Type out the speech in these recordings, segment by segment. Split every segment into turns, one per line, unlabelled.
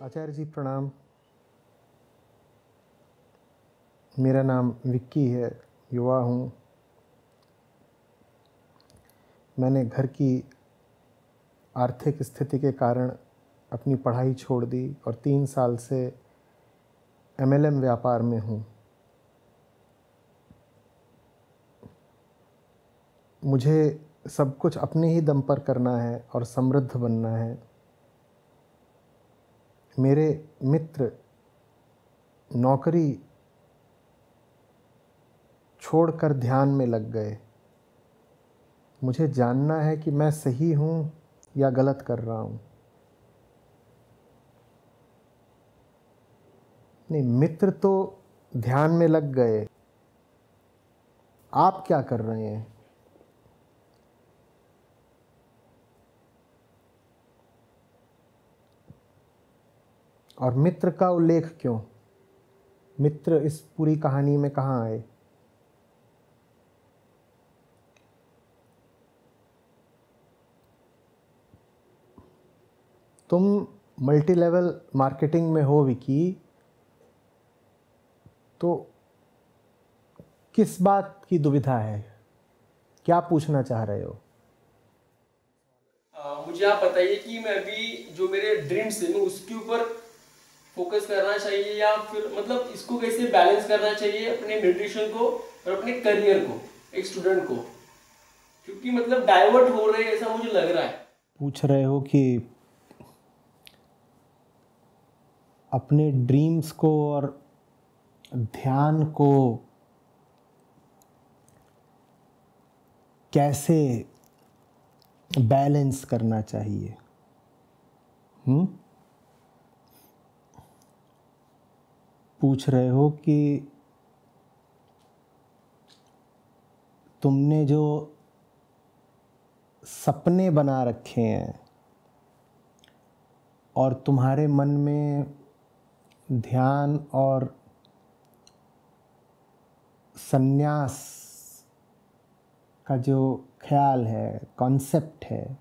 आचार्य जी प्रणाम। मेरा नाम विक्की है, युवा हूँ। मैंने घर की आर्थिक स्थिति के कारण अपनी पढ़ाई छोड़ दी और 3 साल से MLM व्यापार में हूँ। मुझे सब कुछ अपने ही दम पर करना है और समृद्ध बनना है। मेरे मित्र नौकरी छोड़कर ध्यान में लग गए। मुझे जानना है कि मैं सही हूँ या गलत कर रहा हूँ। नहीं, मित्र तो ध्यान में लग गए, आप क्या कर रहे हैं? और मित्र का उल्लेख क्यों? मित्र इस पूरी कहानी में कहाँ आए? तुम मल्टी लेवल मार्केटिंग में हो विकी, तो किस बात की दुविधा है? क्या पूछना चाह रहे हो?
मुझे आप बताइए कि मैं अभी जो मेरे ड्रीम्स है मैं उसके ऊपर फोकस करना चाहिए या फिर मतलब इसको कैसे बैलेंस करना चाहिए अपने न्यूट्रिशन को और अपने करियर को, एक स्टूडेंट को, क्योंकि मतलब डाइवर्ट हो रहे हैं ऐसा मुझे लग रहा है।
पूछ रहे हो कि अपने ड्रीम्स को और ध्यान को कैसे बैलेंस करना चाहिए। पूछ रहे हो कि तुमने जो सपने बना रखे हैं और तुम्हारे मन में ध्यान और संन्यास का जो ख्याल है, कॉन्सेप्ट है,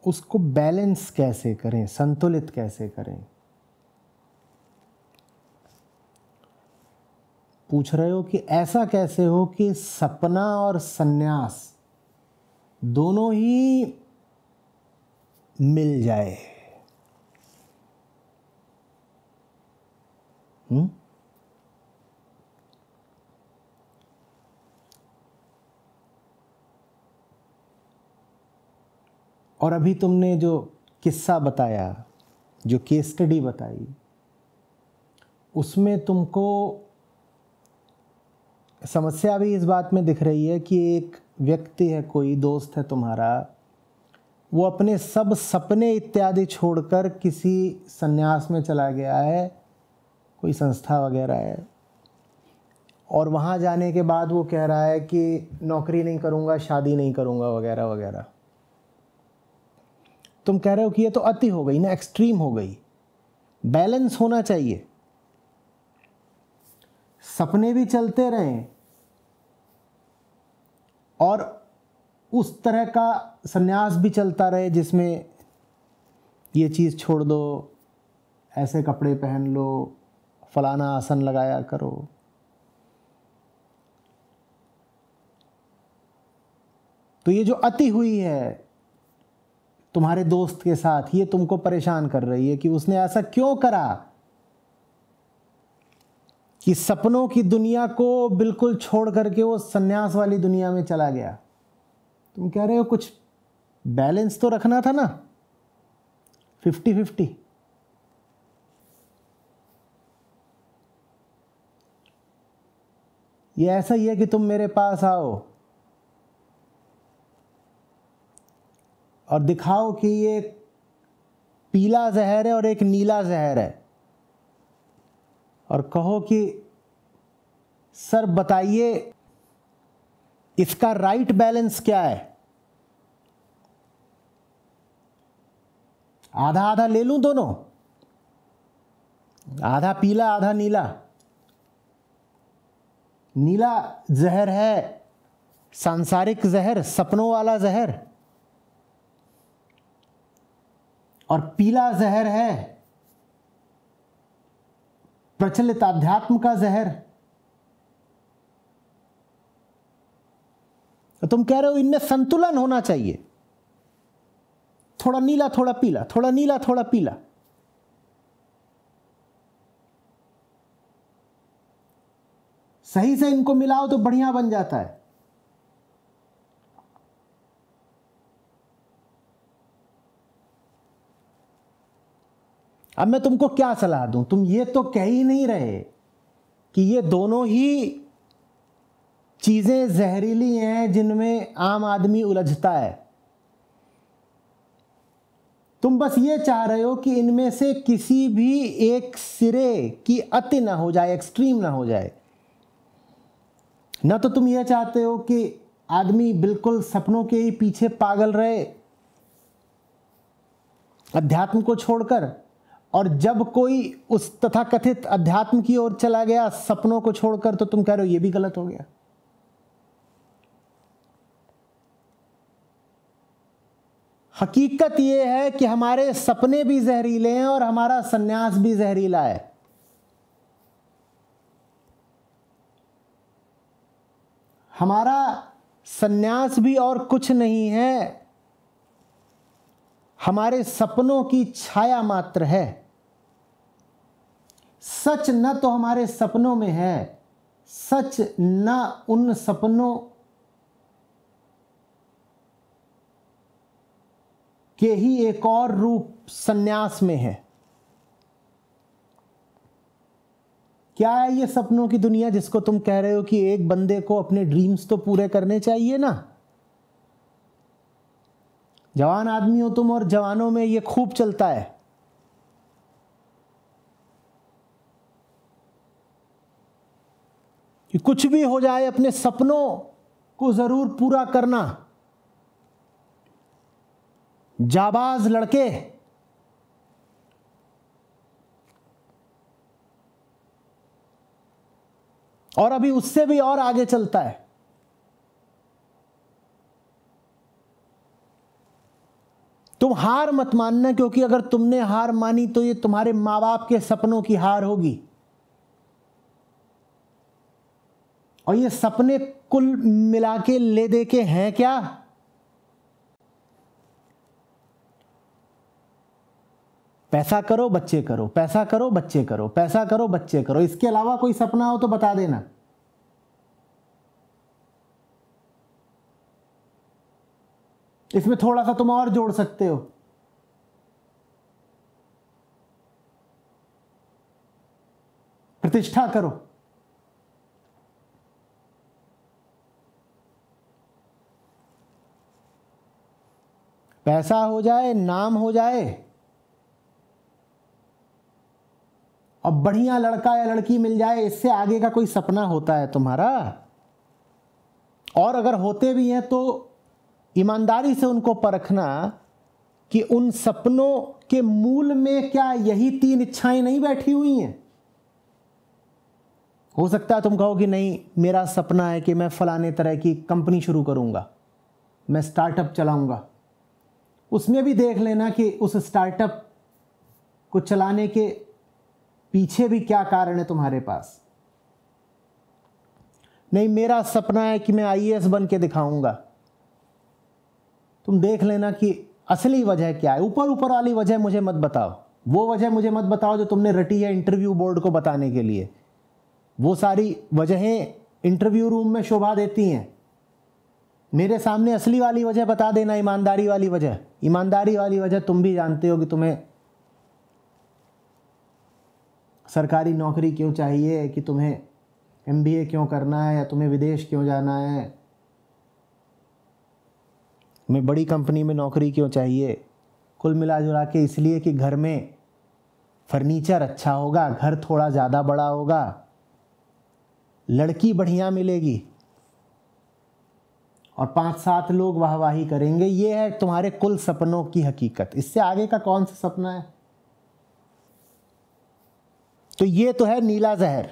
उसको बैलेंस कैसे करें, संतुलित कैसे करें? पूछ रहे हो कि ऐसा कैसे हो कि सपना और संन्यास दोनों ही मिल जाए। और अभी तुमने जो किस्सा बताया, जो केस स्टडी बताई, उसमें तुमको समस्या भी इस बात में दिख रही है कि एक व्यक्ति है, कोई दोस्त है तुम्हारा, वो अपने सब सपने इत्यादि छोड़कर किसी संन्यास में चला गया है, कोई संस्था वगैरह है, और वहाँ जाने के बाद वो कह रहा है कि नौकरी नहीं करूँगा, शादी नहीं करूँगा वगैरह वगैरह। तुम कह रहे हो कि ये तो अति हो गई ना, एक्सट्रीम हो गई। बैलेंस होना चाहिए, सपने भी चलते रहें और उस तरह का संन्यास भी चलता रहे जिसमें ये चीज़ छोड़ दो, ऐसे कपड़े पहन लो, फलाना आसन लगाया करो। तो ये जो अति हुई है तुम्हारे दोस्त के साथ, ये तुमको परेशान कर रही है कि उसने ऐसा क्यों करा कि सपनों की दुनिया को बिल्कुल छोड़ करके वो सन्यास वाली दुनिया में चला गया। तुम कह रहे हो कुछ बैलेंस तो रखना था ना, 50-50। ये ऐसा ही है कि तुम मेरे पास आओ और दिखाओ कि ये पीला जहर है और एक नीला जहर है, और कहो कि सर बताइए इसका राइट बैलेंस क्या है। आधा आधा ले लूं दोनों, आधा पीला आधा नीला। नीला जहर है सांसारिक जहर, सपनों वाला जहर, और पीला जहर है प्रचलित आध्यात्म का जहर। तो तुम कह रहे हो इनमें संतुलन होना चाहिए, थोड़ा नीला थोड़ा पीला, थोड़ा नीला थोड़ा पीला। सही से इनको मिलाओ तो बढ़िया बन जाता है। अब मैं तुमको क्या सलाह दूं? तुम ये तो कह ही नहीं रहे कि ये दोनों ही चीजें जहरीली हैं जिनमें आम आदमी उलझता है। तुम बस ये चाह रहे हो कि इनमें से किसी भी एक सिरे की अति ना हो जाए, एक्सट्रीम ना हो जाए। ना तो तुम ये चाहते हो कि आदमी बिल्कुल सपनों के ही पीछे पागल रहे अध्यात्म को छोड़कर, और जब कोई उस तथाकथित अध्यात्म की ओर चला गया सपनों को छोड़कर, तो तुम कह रहे हो ये भी गलत हो गया। हकीकत यह है कि हमारे सपने भी जहरीले हैं और हमारा सन्यास भी जहरीला है। हमारा सन्यास भी और कुछ नहीं है, हमारे सपनों की छाया मात्र है। सच न तो हमारे सपनों में है, सच न उन सपनों के ही एक और रूप सन्यास में है। क्या है ये सपनों की दुनिया जिसको तुम कह रहे हो कि एक बंदे को अपने ड्रीम्स तो पूरे करने चाहिए ना? जवान आदमी हो तुम और जवानों में ये खूब चलता है। कि कुछ भी हो जाए अपने सपनों को जरूर पूरा करना। जाबाज लड़के और अभी उससे भी और आगे चलता है। तुम हार मत मानना, क्योंकि अगर तुमने हार मानी तो ये तुम्हारे मां बाप के सपनों की हार होगी। और ये सपने कुल मिला के ले दे के हैं क्या? पैसा करो बच्चे करो, पैसा करो बच्चे करो, पैसा करो बच्चे करो। इसके अलावा कोई सपना हो तो बता देना। इसमें थोड़ा सा तुम और जोड़ सकते हो। प्रतिष्ठा करो। पैसा हो जाए, नाम हो जाए और बढ़िया लड़का या लड़की मिल जाए, इससे आगे का कोई सपना होता है तुम्हारा? और अगर होते भी हैं तो ईमानदारी से उनको परखना कि उन सपनों के मूल में क्या यही 3 इच्छाएं नहीं बैठी हुई हैं। हो सकता है तुम कहो कि नहीं, मेरा सपना है कि मैं फलाने तरह की कंपनी शुरू करूंगा, मैं स्टार्टअप चलाऊंगा। उसमें भी देख लेना कि उस स्टार्टअप को चलाने के पीछे भी क्या कारण है तुम्हारे पास। नहीं, मेरा सपना है कि मैं आईएएस बन के दिखाऊंगा। तुम देख लेना कि असली वजह क्या है। ऊपर ऊपर वाली वजह मुझे मत बताओ, वो वजह मुझे मत बताओ जो तुमने रटी है इंटरव्यू बोर्ड को बताने के लिए। वो सारी वजहें इंटरव्यू रूम में शोभा देती हैं। मेरे सामने असली वाली वजह बता देना, ईमानदारी वाली वजह। ईमानदारी वाली वजह तुम भी जानते हो कि तुम्हें सरकारी नौकरी क्यों चाहिए, कि तुम्हें एमबीए क्यों करना है, या तुम्हें विदेश क्यों जाना है, तुम्हें बड़ी कंपनी में नौकरी क्यों चाहिए। कुल मिला जुला के इसलिए कि घर में फर्नीचर अच्छा होगा, घर थोड़ा ज़्यादा बड़ा होगा, लड़की बढ़िया मिलेगी और 5-7 लोग वाहवाही करेंगे। ये है तुम्हारे कुल सपनों की हकीकत। इससे आगे का कौन सा सपना है? तो ये तो है नीला जहर।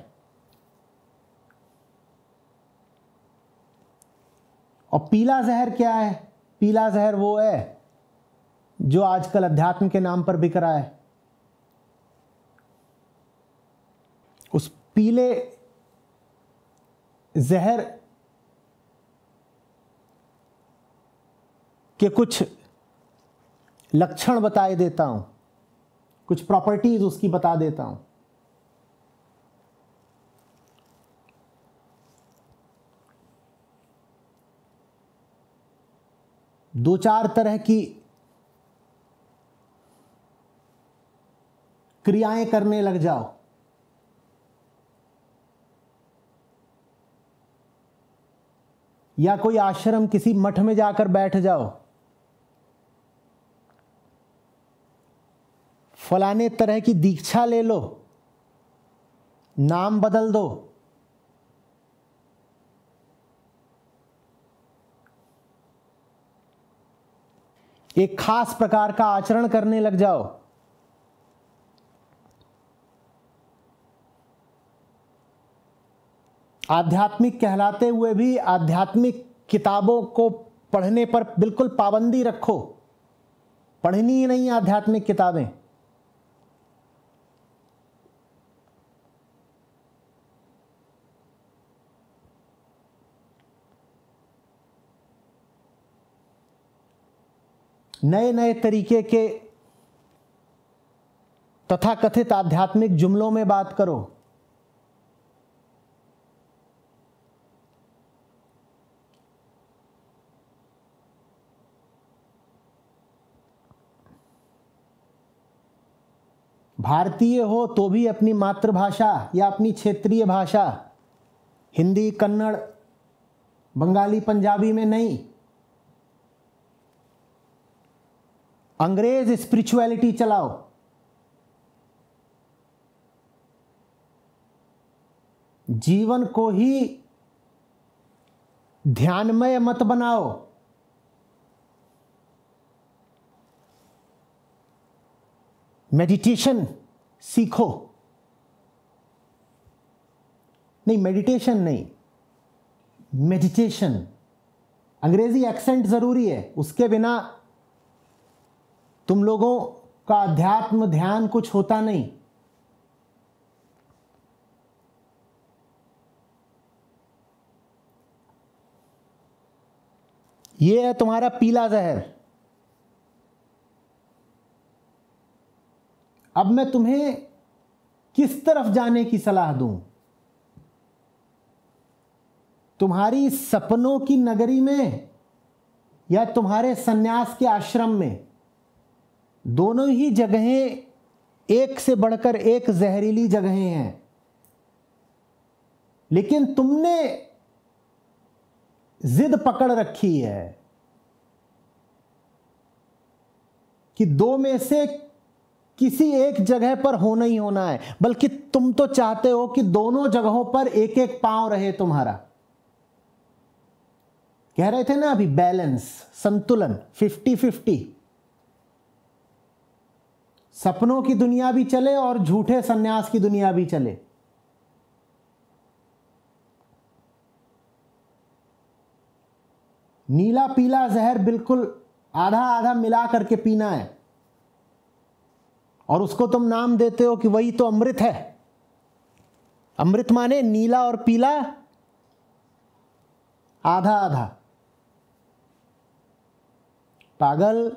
और पीला जहर क्या है? पीला जहर वो है जो आजकल अध्यात्म के नाम पर बिक रहा है, उस पीले जहर के कुछ लक्षण बताए देता हूं, कुछ प्रॉपर्टीज उसकी बता देता हूं। दो चार तरह की क्रियाएं करने लग जाओ, या कोई आश्रम किसी मठ में जाकर बैठ जाओ, फलाने तरह की दीक्षा ले लो, नाम बदल दो, एक खास प्रकार का आचरण करने लग जाओ, आध्यात्मिक कहलाते हुए भी आध्यात्मिक किताबों को पढ़ने पर बिल्कुल पाबंदी रखो, पढ़नी ही नहीं आध्यात्मिक किताबें। नए नए तरीके के तथाकथित आध्यात्मिक जुमलों में बात करो, भारतीय हो तो भी अपनी मातृभाषा या अपनी क्षेत्रीय भाषा, हिंदी, कन्नड़, बंगाली, पंजाबी में नहीं। अंग्रेज स्पिरिचुअलिटी चलाओ, जीवन को ही ध्यानमय मत बनाओ, मेडिटेशन सीखो, नहीं मेडिटेशन नहीं, मेडिटेशन। अंग्रेजी एक्सेंट जरूरी है, उसके बिना तुम लोगों का अध्यात्म ध्यान कुछ होता नहीं। ये है तुम्हारा पीला जहर। अब मैं तुम्हें किस तरफ जाने की सलाह दूं? तुम्हारी सपनों की नगरी में या तुम्हारे सन्यास के आश्रम में? दोनों ही जगहें एक से बढ़कर एक जहरीली जगहें हैं, लेकिन तुमने जिद पकड़ रखी है कि दो में से किसी एक जगह पर होना ही होना है, बल्कि तुम तो चाहते हो कि दोनों जगहों पर एक एक पांव रहे तुम्हारा। कह रहे थे ना अभी, बैलेंस, संतुलन, 50-50। सपनों की दुनिया भी चले और झूठे सन्यास की दुनिया भी चले। नीला पीला जहर बिल्कुल आधा आधा मिला करके पीना है, और उसको तुम नाम देते हो कि वही तो अमृत है। अमृत माने नीला और पीला आधा आधा। पागल,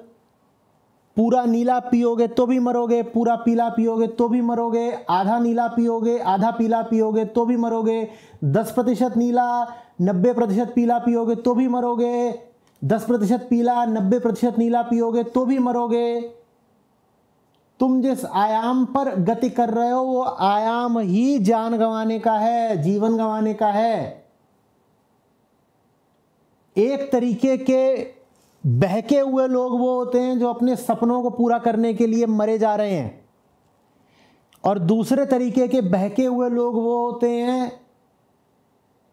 पूरा नीला पियोगे तो भी मरोगे, पूरा पीला पियोगे तो भी मरोगे, आधा नीला पियोगे आधा पीला पियोगे तो भी मरोगे, 10% नीला 90% पीला पियोगे तो भी मरोगे, 10% पीला 90% नीला पियोगे तो भी मरोगे। तुम जिस आयाम पर गति कर रहे हो वो आयाम ही जान गंवाने का है, जीवन गंवाने का है। एक तरीके के बहके हुए लोग वो होते हैं जो अपने सपनों को पूरा करने के लिए मरे जा रहे हैं, और दूसरे तरीके के बहके हुए लोग वो होते हैं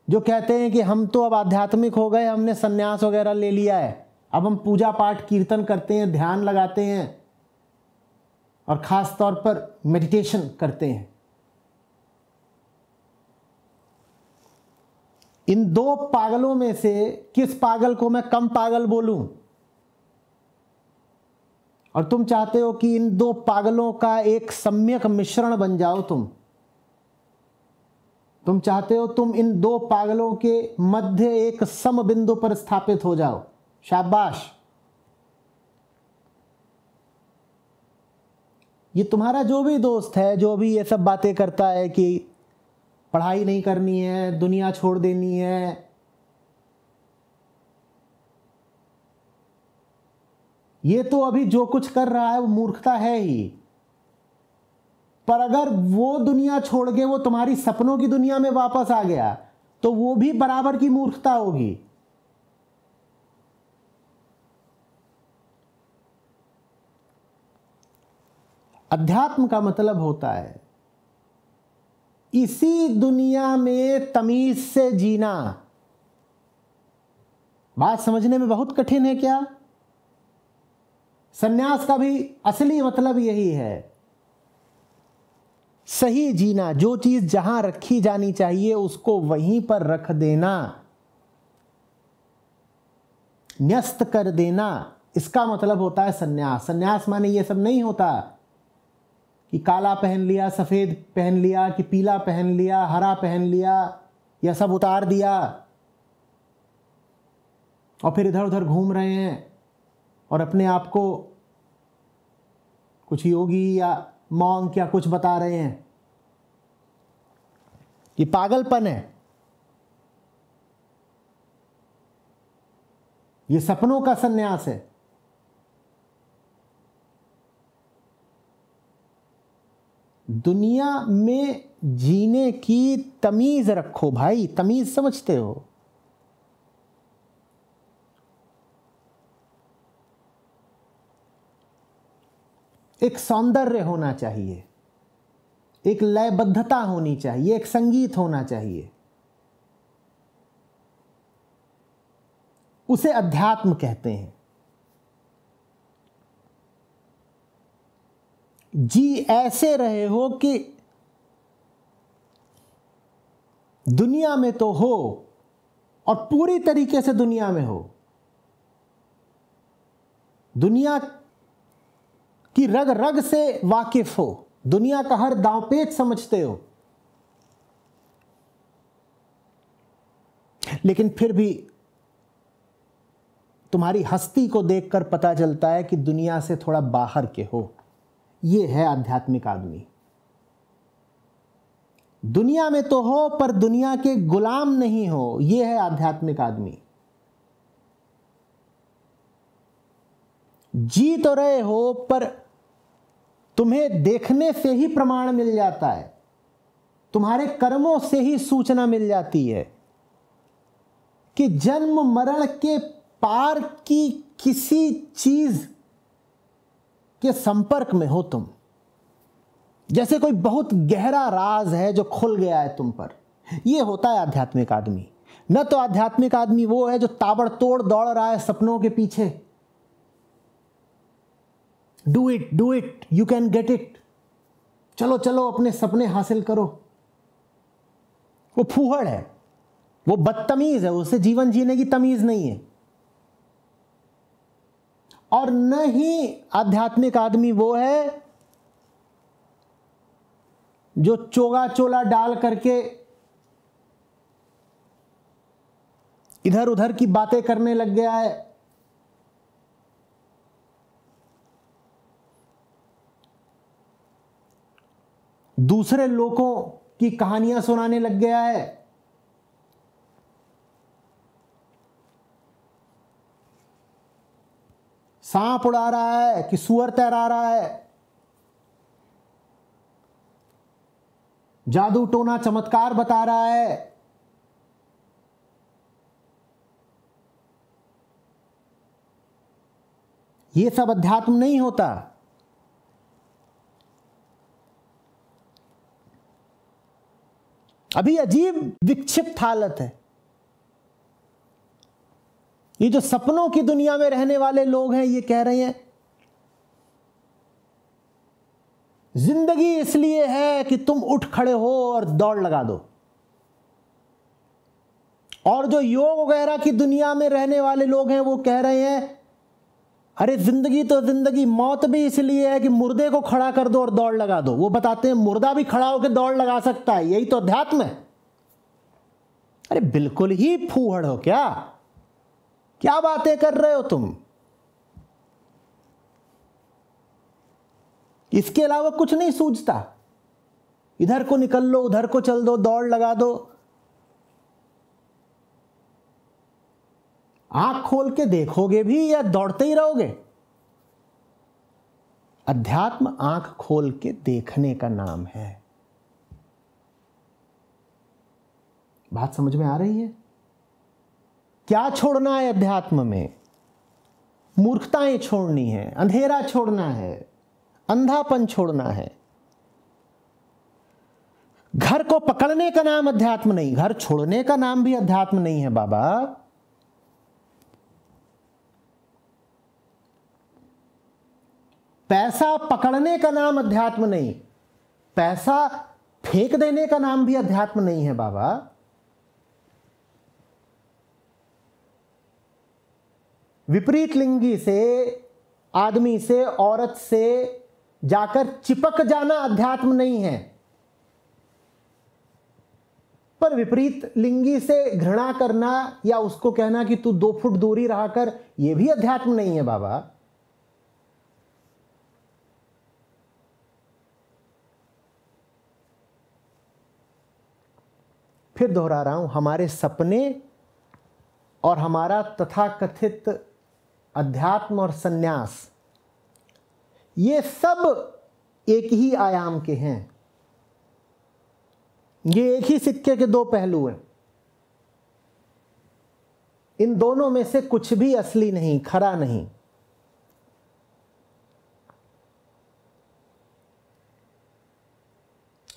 जो कहते हैं कि हम तो अब आध्यात्मिक हो गए, हमने सन्यास वगैरह ले लिया है, अब हम पूजा पाठ कीर्तन करते हैं, ध्यान लगाते हैं और खास तौर पर मेडिटेशन करते हैं। इन दो पागलों में से किस पागल को मैं कम पागल बोलूं? और तुम चाहते हो कि इन दो पागलों का एक सम्यक मिश्रण बन जाओ। तुम चाहते हो तुम इन दो पागलों के मध्य एक सम बिंदु पर स्थापित हो जाओ। शाबाश। ये तुम्हारा जो भी दोस्त है, जो भी ये सब बातें करता है कि पढ़ाई नहीं करनी है, दुनिया छोड़ देनी है, ये तो अभी जो कुछ कर रहा है वो मूर्खता है ही। पर अगर वो दुनिया छोड़ के वो तुम्हारी सपनों की दुनिया में वापस आ गया तो वो भी बराबर की मूर्खता होगी। अध्यात्म का मतलब होता है इसी दुनिया में तमीज से जीना। बात समझने में बहुत कठिन है क्या? सन्यास का भी असली मतलब यही है, सही जीना। जो चीज जहां रखी जानी चाहिए उसको वहीं पर रख देना, न्यस्त कर देना, इसका मतलब होता है सन्यास। सन्यास माने ये सब नहीं होता कि काला पहन लिया, सफेद पहन लिया, कि पीला पहन लिया, हरा पहन लिया, यह सब उतार दिया और फिर इधर उधर घूम रहे हैं और अपने आप को कुछ योगी या मॉन्क या कुछ बता रहे हैं। ये पागलपन है, ये सपनों का सन्यास है। दुनिया में जीने की तमीज रखो भाई। तमीज समझते हो? एक सौंदर्य होना चाहिए, एक लयबद्धता होनी चाहिए, एक संगीत होना चाहिए। उसे अध्यात्म कहते हैं। जी ऐसे रहे हो कि दुनिया में तो हो और पूरी तरीके से दुनिया में हो, दुनिया की रग रग से वाकिफ हो, दुनिया का हर दांवपेच समझते हो, लेकिन फिर भी तुम्हारी हस्ती को देखकर पता चलता है कि दुनिया से थोड़ा बाहर के हो। यह है आध्यात्मिक आदमी। दुनिया में तो हो पर दुनिया के गुलाम नहीं हो, यह है आध्यात्मिक आदमी। जी तो रहे हो पर तुम्हें देखने से ही प्रमाण मिल जाता है, तुम्हारे कर्मों से ही सूचना मिल जाती है कि जन्म मरण के पार की किसी चीज के संपर्क में हो तुम। जैसे कोई बहुत गहरा राज है जो खुल गया है तुम पर। यह होता है आध्यात्मिक आदमी। न तो आध्यात्मिक आदमी वो है जो ताबड़तोड़ दौड़ रहा है सपनों के पीछे, do it, you can get it, चलो चलो अपने सपने हासिल करो। वो फूहड़ है, वो बदतमीज है, उसे जीवन जीने की तमीज नहीं है। और न ही आध्यात्मिक आदमी वो है जो चोगा चोला डाल करके इधर उधर की बातें करने लग गया है। दूसरे लोगों की कहानियां सुनाने लग गया है। सांप उड़ा रहा है कि सूअर तैरा रहा है, जादू टोना चमत्कार बता रहा है। यह सब अध्यात्म नहीं होता। अभी अजीब विक्षिप्त हालत है। ये जो सपनों की दुनिया में रहने वाले लोग हैं ये कह रहे हैं जिंदगी इसलिए है कि तुम उठ खड़े हो और दौड़ लगा दो। और जो योग वगैरह की दुनिया में रहने वाले लोग हैं वो कह रहे हैं अरे जिंदगी तो जिंदगी, मौत भी इसलिए है कि मुर्दे को खड़ा कर दो और दौड़ लगा दो। वो बताते हैं मुर्दा भी खड़ा होकर दौड़ लगा सकता है, यही तो अध्यात्म है। अरे बिल्कुल ही फूहड़ हो क्या? क्या बातें कर रहे हो तुम? इसके अलावा कुछ नहीं सूझता। इधर को निकल लो, उधर को चल दो, दौड़ लगा दो। आंख खोल के देखोगे भी या दौड़ते ही रहोगे? अध्यात्म आंख खोल के देखने का नाम है। बात समझ में आ रही है? क्या छोड़ना है अध्यात्म में? मूर्खताएं छोड़नी है, अंधेरा छोड़ना है, अंधापन छोड़ना है। घर को पकड़ने का नाम अध्यात्म नहीं, घर छोड़ने का नाम भी अध्यात्म नहीं है बाबा। पैसा पकड़ने का नाम अध्यात्म नहीं, पैसा फेंक देने का नाम भी अध्यात्म नहीं है बाबा। विपरीत लिंगी से, आदमी से, औरत से जाकर चिपक जाना अध्यात्म नहीं है। पर विपरीत लिंगी से घृणा करना या उसको कहना कि तू 2 फुट दूरी रहा कर, यह भी अध्यात्म नहीं है बाबा। फिर दोहरा रहा हूं, हमारे सपने और हमारा तथाकथित अध्यात्म और सन्यास, ये सब एक ही आयाम के हैं। ये एक ही सिक्के के 2 पहलू हैं। इन दोनों में से कुछ भी असली नहीं, खरा नहीं।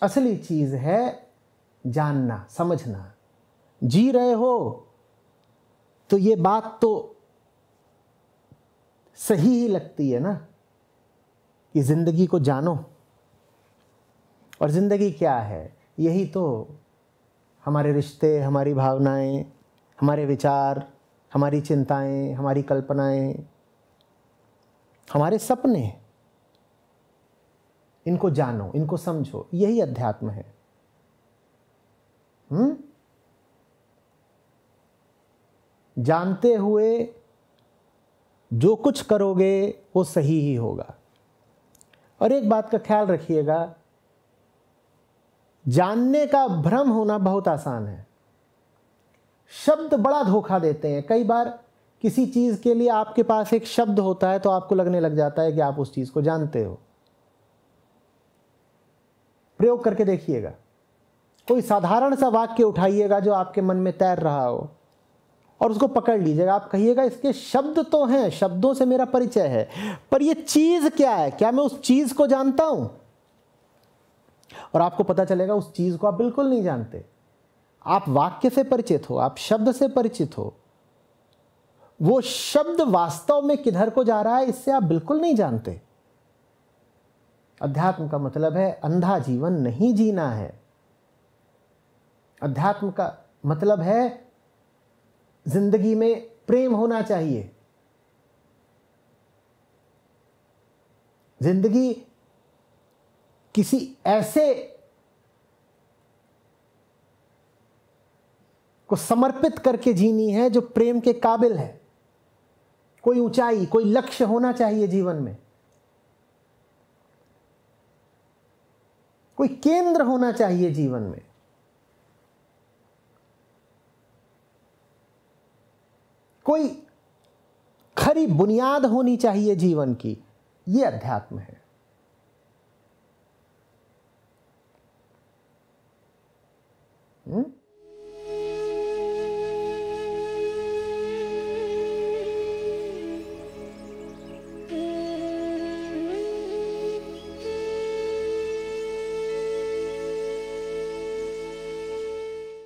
असली चीज है जानना, समझना। जी रहे हो तो ये बात तो सही ही लगती है ना कि जिंदगी को जानो। और जिंदगी क्या है? यही तो हमारे रिश्ते, हमारी भावनाएं, हमारे विचार, हमारी चिंताएं, हमारी कल्पनाएं, हमारे सपने। इनको जानो, इनको समझो, यही अध्यात्म है। जानते हुए जो कुछ करोगे वो सही ही होगा। और एक बात का ख्याल रखिएगा, जानने का भ्रम होना बहुत आसान है। शब्द बड़ा धोखा देते हैं। कई बार किसी चीज के लिए आपके पास एक शब्द होता है तो आपको लगने लग जाता है कि आप उस चीज को जानते हो। प्रयोग करके देखिएगा। कोई साधारण सा वाक्य उठाइएगा जो आपके मन में तैर रहा हो और उसको पकड़ लीजिएगा। आप कहिएगा इसके शब्द तो हैं, शब्दों से मेरा परिचय है, पर ये चीज क्या है? क्या मैं उस चीज को जानता हूं? और आपको पता चलेगा उस चीज को आप बिल्कुल नहीं जानते। आप वाक्य से परिचित हो, आप शब्द से परिचित हो, वो शब्द वास्तव में किधर को जा रहा है इससे आप बिल्कुल नहीं जानते। अध्यात्म का मतलब है अंधा जीवन नहीं जीना है। अध्यात्म का मतलब है जिंदगी में प्रेम होना चाहिए। जिंदगी किसी ऐसे को समर्पित करके जीनी है जो प्रेम के काबिल है। कोई ऊंचाई, कोई लक्ष्य होना चाहिए जीवन में, कोई केंद्र होना चाहिए जीवन में। कोई खरी बुनियाद होनी चाहिए जीवन की। यह अध्यात्म है।